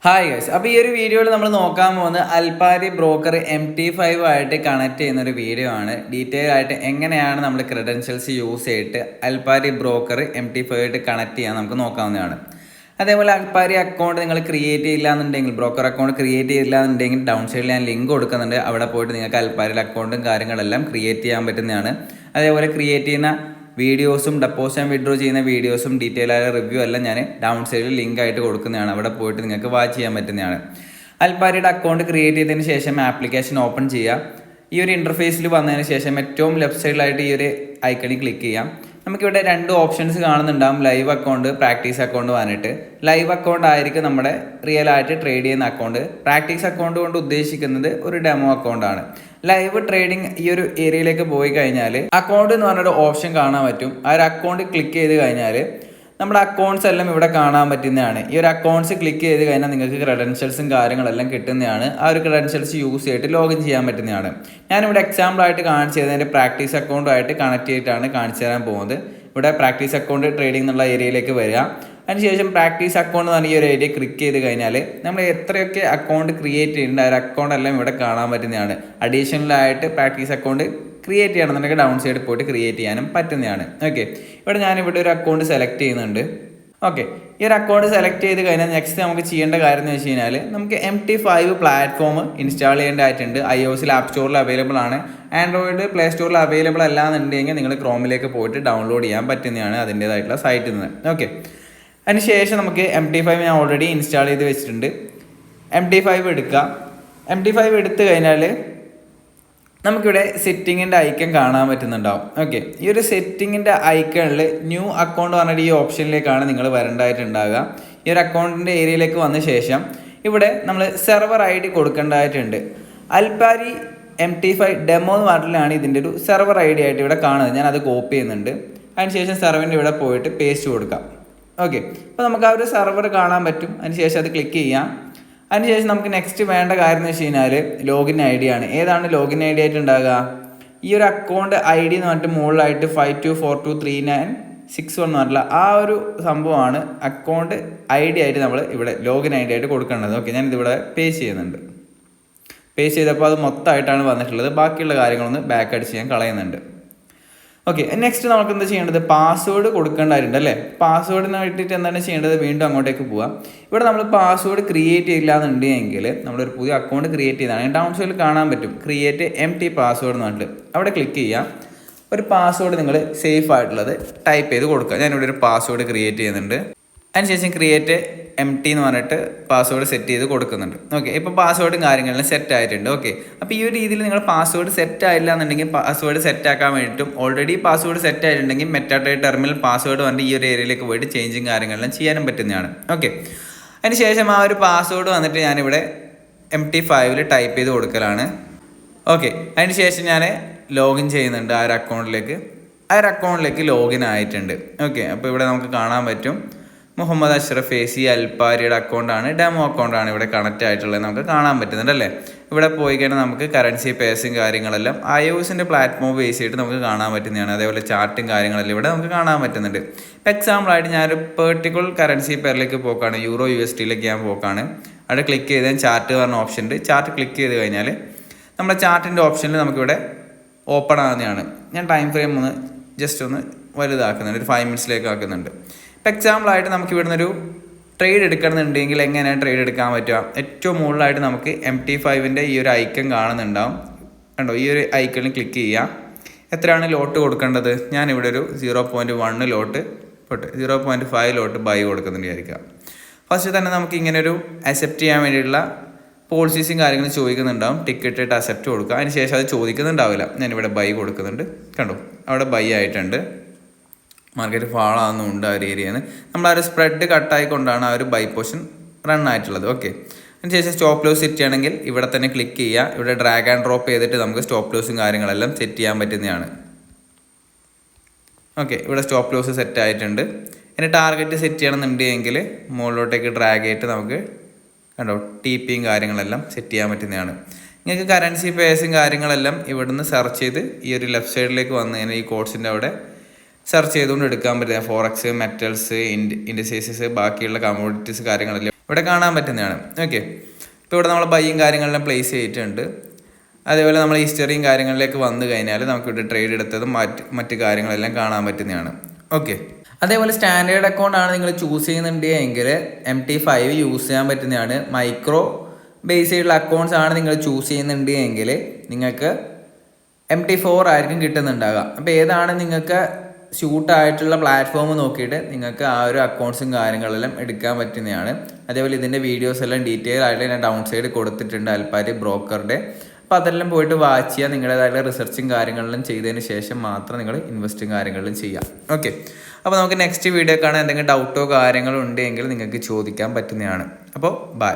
Hi guys, അപ്പോൾ ഈ ഒരു വീഡിയോയിൽ നമ്മൾ നോക്കാൻ പോകുന്നത് അൽപാരി ബ്രോക്കർ MT5 ആയിട്ട് കണക്ട് ചെയ്യുന്ന ഒരു വീഡിയോ ആണ്. ഡീറ്റെയിൽ ആയിട്ട് എങ്ങനെയാണ് നമ്മൾ ക്രെഡൻഷ്യൽസ് യൂസ് ചെയ്തിട്ട് അൽപാരി ബ്രോക്കർ MT5 ആയിട്ട് കണക്ട് ചെയ്യാൻ നമുക്ക് നോക്കാവുന്നതാണ്. അതേപോലെ അൽപാരി അക്കൗണ്ട് നിങ്ങൾ ക്രിയേറ്റ് ചെയ്യില്ല എന്നുണ്ടെങ്കിൽ, ബ്രോക്കർ അക്കൗണ്ട് ക്രിയേറ്റ് ചെയ്യില്ല എന്നുണ്ടെങ്കിൽ ഡൗൺ സൈഡിൽ ഞാൻ ലിങ്ക് കൊടുക്കുന്നുണ്ട്. അവിടെ പോയിട്ട് നിങ്ങൾക്ക് അൽപാരിയിൽ അക്കൗണ്ടും കാര്യങ്ങളെല്ലാം ക്രിയേറ്റ് ചെയ്യാൻ പറ്റുന്നതാണ്. അതേപോലെ ക്രിയേറ്റ് ചെയ്യുന്ന വീഡിയോസും ഡെപ്പോസിറ്റ് ആൻഡ് വിഡ്രോ ചെയ്യുന്ന വീഡിയോസും ഡീറ്റെയിൽ ആയ റിവ്യൂ എല്ലാം ഞാൻ ഡൗൺ സൈഡിൽ ലിങ്ക് ആയിട്ട് കൊടുക്കുന്നതാണ്. അവിടെ പോയിട്ട് നിങ്ങൾക്ക് വാച്ച് ചെയ്യാൻ പറ്റുന്നതാണ്. അൽപാരിയുടെ അക്കൗണ്ട് ക്രിയേറ്റ് ചെയ്തതിന് ശേഷം ആപ്ലിക്കേഷൻ ഓപ്പൺ ചെയ്യുക. ഈ ഒരു ഇൻ്റർഫേസിൽ വന്നതിന് ശേഷം ഏറ്റവും ലെഫ്റ്റ് സൈഡിലായിട്ട് ഈ ഒരു ഐക്കണിൽ ക്ലിക്ക് ചെയ്യാം. നമുക്കിവിടെ രണ്ട് ഓപ്ഷൻസ് കാണുന്നുണ്ടാകും, ലൈവ് അക്കൗണ്ട്, പ്രാക്ടീസ് അക്കൗണ്ട് വന്നിട്ട്. ലൈവ് അക്കൗണ്ട് ആയിരിക്കും നമ്മുടെ റിയൽ ആയിട്ട് ട്രേഡ് ചെയ്യുന്ന അക്കൗണ്ട്. പ്രാക്ടീസ് അക്കൗണ്ട് കൊണ്ട് ഉദ്ദേശിക്കുന്നത് ഒരു ഡെമോ അക്കൗണ്ടാണ്. ലൈവ് ട്രേഡിംഗ് ഈ ഒരു ഏരിയയിലേക്ക് പോയി കഴിഞ്ഞാൽ അക്കൗണ്ട് എന്ന് പറഞ്ഞൊരു ഓപ്ഷൻ കാണാൻ പറ്റും. ആ ഒരു അക്കൗണ്ട് ക്ലിക്ക് ചെയ്ത് കഴിഞ്ഞാൽ നമ്മുടെ അക്കൗണ്ട്സ് എല്ലാം ഇവിടെ കാണാൻ പറ്റുന്നതാണ്. ഈ ഒരു അക്കൗണ്ട്സ് ക്ലിക്ക് ചെയ്ത് കഴിഞ്ഞാൽ നിങ്ങൾക്ക് ക്രെഡൻഷ്യൽസും കാര്യങ്ങളെല്ലാം കിട്ടുന്നതാണ്. ആ ഒരു ക്രെഡൻഷ്യൽസ് യൂസ് ചെയ്തിട്ട് ലോഗിൻ ചെയ്യാൻ പറ്റുന്നതാണ്. ഞാനിവിടെ എക്സാമ്പിളായിട്ട് കാണിച്ചു തരുന്നതിൻ്റെ പ്രാക്ടീസ് അക്കൗണ്ടുമായിട്ട് കണക്ട് ചെയ്തിട്ടാണ് കാണിച്ചു തരാൻ പോകുന്നത്. ഇവിടെ പ്രാക്ടീസ് അക്കൗണ്ട് ട്രേഡിംഗ് എന്നുള്ള ഏരിയയിലേക്ക് വരിക. അതിനുശേഷം പ്രാക്ടീസ് അക്കൗണ്ട് എന്ന് പറഞ്ഞ ഈ ഒരു ഏരിയ ക്ലിക്ക് ചെയ്ത് കഴിഞ്ഞാൽ നമ്മൾ എത്രയൊക്കെ അക്കൗണ്ട് ക്രിയേറ്റ് ചെയ്യുന്നുണ്ട് ആ ഒരു അക്കൗണ്ട് എല്ലാം ഇവിടെ കാണാൻ പറ്റുന്നതാണ്. അഡീഷണലായിട്ട് പ്രാക്ടീസ് അക്കൗണ്ട് ക്രിയേറ്റ് ചെയ്യണമെന്നുണ്ടെങ്കിൽ ഡൗൺ സൈഡ് പോയിട്ട് ക്രിയേറ്റ് ചെയ്യാനും പറ്റുന്നതാണ്. ഓക്കെ, ഇവിടെ ഞാനിവിടെ ഒരു അക്കൗണ്ട് സെലക്ട് ചെയ്യുന്നുണ്ട്. ഓക്കെ, ഈ ഒരു അക്കൗണ്ട് സെലക്ട് ചെയ്ത് കഴിഞ്ഞാൽ നെക്സ്റ്റ് നമുക്ക് ചെയ്യേണ്ട കാര്യം എന്ന് വെച്ച് കഴിഞ്ഞാൽ നമുക്ക് MT5 പ്ലാറ്റ്ഫോം ഇൻസ്റ്റാൾ ചെയ്യേണ്ടതായിട്ടുണ്ട്. iOS ആപ്പ് സ്റ്റോറിൽ അവൈലബിൾ ആണ്. ആൻഡ്രോയിഡ് പ്ലേ സ്റ്റോറിൽ അവൈലബിൾ അല്ല എന്നുണ്ടെങ്കിൽ നിങ്ങൾ ക്രോമിലേക്ക് പോയിട്ട് ഡൗൺലോഡ് ചെയ്യാൻ പറ്റുന്നതാണ് അതിൻ്റേതായിട്ടുള്ള സൈറ്റിൽ നിന്ന്. ഓക്കെ, അതിനുശേഷം നമുക്ക് MT5 ഞാൻ ഓൾറെഡി ഇൻസ്റ്റാൾ ചെയ്ത് വെച്ചിട്ടുണ്ട്. MT5 എടുക്കുക. MT5 എടുത്തു കഴിഞ്ഞാൽ നമുക്കിവിടെ സെറ്റിങ്ങിൻ്റെ ഐക്കൺ കാണാൻ പറ്റുന്നുണ്ടാവും. ഓക്കെ, ഈ ഒരു സെറ്റിങ്ങിൻ്റെ ഐക്കണിൽ ന്യൂ അക്കൗണ്ട് പറഞ്ഞിട്ട് ഈ ഓപ്ഷനിലേക്കാണ് നിങ്ങൾ വരേണ്ടതായിട്ടുണ്ടാകുക. ഈ ഒരു അക്കൗണ്ടിൻ്റെ ഏരിയയിലേക്ക് വന്ന ശേഷം ഇവിടെ നമ്മൾ സെർവർ ID കൊടുക്കേണ്ടതായിട്ടുണ്ട്. അൽപാരി MT5 ഡെമോ എന്ന് പറഞ്ഞിട്ടാണ് ഇതിൻ്റെ ഒരു സെർവർ ID ആയിട്ട് ഇവിടെ കാണുന്നത്. ഞാനത് കോപ്പി ചെയ്യുന്നുണ്ട്. അതിനുശേഷം സെർവറിൻ്റെ ഇവിടെ പോയിട്ട് പേസ്റ്റ് കൊടുക്കാം. ഓക്കെ, അപ്പോൾ നമുക്ക് ആ ഒരു സെർവർ കാണാൻ പറ്റും. അതിനുശേഷം അത് ക്ലിക്ക് ചെയ്യാം. അതിനുശേഷം നമുക്ക് നെക്സ്റ്റ് വേണ്ട കാര്യം എന്ന് വെച്ച് കഴിഞ്ഞാൽ ലോഗിൻ ID ആണ്. ഏതാണ് ലോഗിൻ ID ആയിട്ട് ഉണ്ടാകുക? ഈ ഒരു അക്കൗണ്ട് ID എന്ന് പറഞ്ഞിട്ട് മുകളിലായിട്ട് 52423961 എന്ന് പറഞ്ഞിട്ടുള്ള ആ ഒരു സംഭവമാണ് അക്കൗണ്ട് ID ആയിട്ട് നമ്മൾ ഇവിടെ ലോഗിൻ ID ആയിട്ട് കൊടുക്കേണ്ടത്. ഓക്കെ, ഞാനിതിവിടെ പേസ്റ്റ് ചെയ്യുന്നുണ്ട്. പേസ്റ്റ് ചെയ്തപ്പോൾ അത് മൊത്തമായിട്ടാണ് വന്നിട്ടുള്ളത്. ബാക്കിയുള്ള കാര്യങ്ങളൊന്ന് ബാക്ക് അടിച്ച് ഞാൻ കളയുന്നുണ്ട്. ഓക്കെ, നെക്സ്റ്റ് നമുക്ക് എന്താ ചെയ്യേണ്ടത്? പാസ്വേഡ് കൊടുക്കേണ്ടതായിട്ടുണ്ട് അല്ലേ? പാസ്വേഡിന് വേണ്ടിയിട്ട് എന്താണ് ചെയ്യേണ്ടത്? വീണ്ടും അങ്ങോട്ടേക്ക് പോവാം. ഇവിടെ നമ്മൾ പാസ്വേഡ് ക്രിയേറ്റ് ചെയ്യില്ല എന്നുണ്ടെങ്കിൽ നമ്മളൊരു പുതിയ അക്കൗണ്ട് ക്രിയേറ്റ് ചെയ്താണ് ഡൗൺ സൈഡിൽ കാണാൻ പറ്റും, ക്രിയേറ്റ് MT പാസ്വേഡ് എന്ന് പറഞ്ഞിട്ട്. അവിടെ ക്ലിക്ക് ചെയ്യാം. ഒരു പാസ്വേഡ് നിങ്ങൾ സേഫ് ആയിട്ടുള്ളത് ടൈപ്പ് ചെയ്ത് കൊടുക്കുക. ഞാനിവിടെ ഒരു പാസ്വേഡ് ക്രിയേറ്റ് ചെയ്യുന്നുണ്ട്. അതിനുശേഷം ക്രിയേറ്റ് MT എന്ന് പറഞ്ഞിട്ട് പാസ്വേഡ് സെറ്റ് ചെയ്ത് കൊടുക്കുന്നുണ്ട്. ഓക്കെ, ഇപ്പോൾ പാസ്വേഡും കാര്യങ്ങളെല്ലാം സെറ്റ് ആയിട്ടുണ്ട്. ഓക്കെ, അപ്പോൾ ഈ ഒരു രീതിയിൽ നിങ്ങൾ പാസ്വേഡ് സെറ്റ് ആയില്ല എന്നുണ്ടെങ്കിൽ പാസ്വേഡ് സെറ്റ് ആക്കാൻ വേണ്ടിയിട്ടും ഓൾറെഡി പാസ്വേഡ് സെറ്റ് ആയിട്ടുണ്ടെങ്കിൽ മെറ്റാഡേറ്റ ടെർമിനൽ പാസ്വേഡ് വന്നിട്ട് ഈ ഒരു ഏരിയയിലേക്ക് പോയിട്ട് ചേഞ്ചും കാര്യങ്ങളെല്ലാം ചെയ്യാനും പറ്റുന്നതാണ്. ഓക്കെ, അതിനുശേഷം ആ ഒരു പാസ്വേഡ് വന്നിട്ട് ഞാനിവിടെ MT5 ടൈപ്പ് ചെയ്ത് കൊടുക്കലാണ്. ഓക്കെ, അതിനുശേഷം ഞാൻ ലോഗിൻ ചെയ്യുന്നുണ്ട് ആ ഒരു അക്കൗണ്ടിലേക്ക് ലോഗിൻ ആയിട്ടുണ്ട്. ഓക്കെ, അപ്പോൾ ഇവിടെ നമുക്ക് കാണാൻ പറ്റും മുഹമ്മദ് അഷ്റഫ് AC അൽപാരിയുടെ അക്കൗണ്ടാണ്, ഡെമോ അക്കൗണ്ടാണ് ഇവിടെ കണക്റ്റ് ആയിട്ടുള്ളത്. നമുക്ക് കാണാൻ പറ്റുന്നുണ്ട് അല്ലേ? ഇവിടെ പോയി കഴിഞ്ഞാൽ നമുക്ക് കറൻസി പേഴ്സും കാര്യങ്ങളെല്ലാം iOSൻ്റെ പ്ലാറ്റ്ഫോം ബേസ് ചെയ്തിട്ട് നമുക്ക് കാണാൻ പറ്റുന്നതാണ്. അതേപോലെ ചാർട്ടും കാര്യങ്ങളെല്ലാം ഇവിടെ നമുക്ക് കാണാൻ പറ്റുന്നുണ്ട്. ഇപ്പോൾ എക്സാമ്പിളായിട്ട് ഞാനൊരു പെർട്ടിക്കുലർ കറൻസി പേരിലേക്ക് പോക്കാണ്, യൂറോ USDയിലേക്ക് ഞാൻ പോക്കാണ്. അവിടെ ക്ലിക്ക് ചെയ്താൽ ചാർട്ട് പറഞ്ഞ ഓപ്ഷൻ ഉണ്ട്. ചാർട്ട് ക്ലിക്ക് ചെയ്ത് കഴിഞ്ഞാൽ നമ്മുടെ ചാർട്ടിൻ്റെ ഓപ്ഷനിൽ നമുക്കിവിടെ ഓപ്പൺ ആകുന്നതാണ്. ഞാൻ ടൈം ഫ്രെയിം ഒന്ന് ജസ്റ്റ് ഒന്ന് വലുതാക്കുന്നുണ്ട്, ഒരു 5 മിനിറ്റ്സിലേക്ക് ആക്കുന്നുണ്ട്. ഇപ്പോൾ എക്സാമ്പിളായിട്ട് നമുക്ക് ഇവിടുന്ന് ഒരു ട്രേഡ് എടുക്കണമെന്നുണ്ടെങ്കിൽ എങ്ങനെയാണ് ട്രേഡ് എടുക്കാൻ പറ്റുക? ഏറ്റവും മുകളിലായിട്ട് നമുക്ക് MT5ൻ്റെ ഈ ഒരു ഐക്കൺ കാണുന്നുണ്ടാവും കണ്ടോ? ഈ ഒരു ഐക്കണിൽ ക്ലിക്ക് ചെയ്യുക. എത്രയാണ് ലോട്ട് കൊടുക്കേണ്ടത്? ഞാനിവിടെ ഒരു 0.1 ലോട്ട് 0.5 ലോട്ട് ബൈ കൊടുക്കുന്നുണ്ട് വിചാരിക്കുക. ഫസ്റ്റ് തന്നെ നമുക്ക് ഇങ്ങനൊരു അക്സെപ്റ്റ് ചെയ്യാൻ വേണ്ടിയിട്ടുള്ള പോളിസീസും കാര്യങ്ങളും ചോദിക്കുന്നുണ്ടാവും. ടിക്കറ്റ് ഇട്ട് അക്സെപ്റ്റ് കൊടുക്കുക. അതിന് ശേഷം അത് ചോദിക്കുന്നുണ്ടാവില്ല. ഞാനിവിടെ ബൈ കൊടുക്കുന്നുണ്ട്. കണ്ടോ, അവിടെ ബൈ ആയിട്ടുണ്ട്. മാർക്കറ്റ് ഫാൾ ആകുന്നുണ്ട് ആ ഒരു ഏരിയയിൽ നിന്ന്. നമ്മൾ ആ ഒരു സ്പ്രെഡ് കട്ടായിക്കൊണ്ടാണ് ആ ഒരു ബൈ പൊസിഷൻ റൺ ആയിട്ടുള്ളത്. ഓക്കെ, അതിനുശേഷം സ്റ്റോപ്പ് ലോസ് സെറ്റ് ചെയ്യണമെങ്കിൽ ഇവിടെ തന്നെ ക്ലിക്ക് ചെയ്യുക. ഇവിടെ ഡ്രാഗ് ആൻഡ് ഡ്രോപ്പ് ചെയ്തിട്ട് നമുക്ക് സ്റ്റോപ്പ് ലോസും കാര്യങ്ങളെല്ലാം സെറ്റ് ചെയ്യാൻ പറ്റുന്നതാണ്. ഓക്കെ, ഇവിടെ സ്റ്റോപ്പ് ലോസ് സെറ്റ് ആയിട്ടുണ്ട്. ഇനി ടാർഗറ്റ് സെറ്റ് ചെയ്യണമെന്നുണ്ടെങ്കിൽ മുകളിലോട്ടേക്ക് ഡ്രാഗ് ചെയ്തിട്ട് നമുക്ക് കണ്ടോ TPയും കാര്യങ്ങളെല്ലാം സെറ്റ് ചെയ്യാൻ പറ്റുന്നതാണ്. നിങ്ങൾക്ക് കറൻസി പേഴ്സും കാര്യങ്ങളെല്ലാം ഇവിടുന്ന് സെർച്ച് ചെയ്ത് ഈ ഒരു ലെഫ്റ്റ് സൈഡിലേക്ക് വന്നു കഴിഞ്ഞാൽ ഈ കോഡ്സിൻ്റെ അവിടെ സെർച്ച് ചെയ്തുകൊണ്ട് എടുക്കാൻ പറ്റുക. ഫോറക്സ്, മെറ്റൽസ്, ഇൻഡിസൈസസ്, ബാക്കിയുള്ള കമോഡിറ്റീസ് കാര്യങ്ങളെല്ലാം ഇവിടെ കാണാൻ പറ്റുന്നതാണ്. ഓക്കെ, ഇപ്പോൾ ഇവിടെ നമ്മൾ ബൈയും കാര്യങ്ങളെല്ലാം പ്ലേസ് ചെയ്തിട്ടുണ്ട്. അതേപോലെ നമ്മൾ ഹിസ്റ്ററിയും കാര്യങ്ങളിലേക്ക് വന്നു കഴിഞ്ഞാൽ നമുക്കിവിടെ ട്രേഡ് എടുത്തതും മറ്റ് കാര്യങ്ങളെല്ലാം കാണാൻ പറ്റുന്നതാണ്. ഓക്കെ, അതേപോലെ സ്റ്റാൻഡേർഡ് അക്കൗണ്ട് ആണ് നിങ്ങൾ ചൂസ് ചെയ്യുന്നുണ്ടെങ്കിൽ MT5 യൂസ് ചെയ്യാൻ പറ്റുന്നതാണ്. മൈക്രോ ബേസ് ചെയ്തിട്ടുള്ള അക്കൗണ്ട്സ് ആണ് നിങ്ങൾ ചൂസ് ചെയ്യുന്നുണ്ടെങ്കിൽ നിങ്ങൾക്ക് MT4 ആയിരിക്കും കിട്ടുന്നുണ്ടാകുക. അപ്പോൾ ഏതാണ് നിങ്ങൾക്ക് സ്യൂട്ടായിട്ടുള്ള പ്ലാറ്റ്ഫോം നോക്കിയിട്ട് നിങ്ങൾക്ക് ആ ഒരു അക്കൗണ്ട്സും കാര്യങ്ങളെല്ലാം എടുക്കാൻ പറ്റുന്നതാണ്. അതേപോലെ ഇതിൻ്റെ വീഡിയോസ് എല്ലാം ഡീറ്റെയിൽ ആയിട്ട് ഞാൻ ഡൗൺ സൈഡ് കൊടുത്തിട്ടുണ്ട് അൽപാരി ബ്രോക്കറുടെ. അപ്പോൾ അതെല്ലാം പോയിട്ട് വാച്ച് ചെയ്യുക. നിങ്ങളുടേതായിട്ടുള്ള റിസർച്ചും കാര്യങ്ങളെല്ലാം ചെയ്തതിന് ശേഷം മാത്രം നിങ്ങൾ ഇൻവെസ്റ്റും കാര്യങ്ങളിലും ചെയ്യാം. ഓക്കെ, അപ്പോൾ നമുക്ക് നെക്സ്റ്റ് വീഡിയോ കാണാൻ എന്തെങ്കിലും ഡൗട്ടോ കാര്യങ്ങളോ ഉണ്ടെങ്കിൽ നിങ്ങൾക്ക് ചോദിക്കാൻ പറ്റുന്നതാണ്. അപ്പോൾ ബൈ.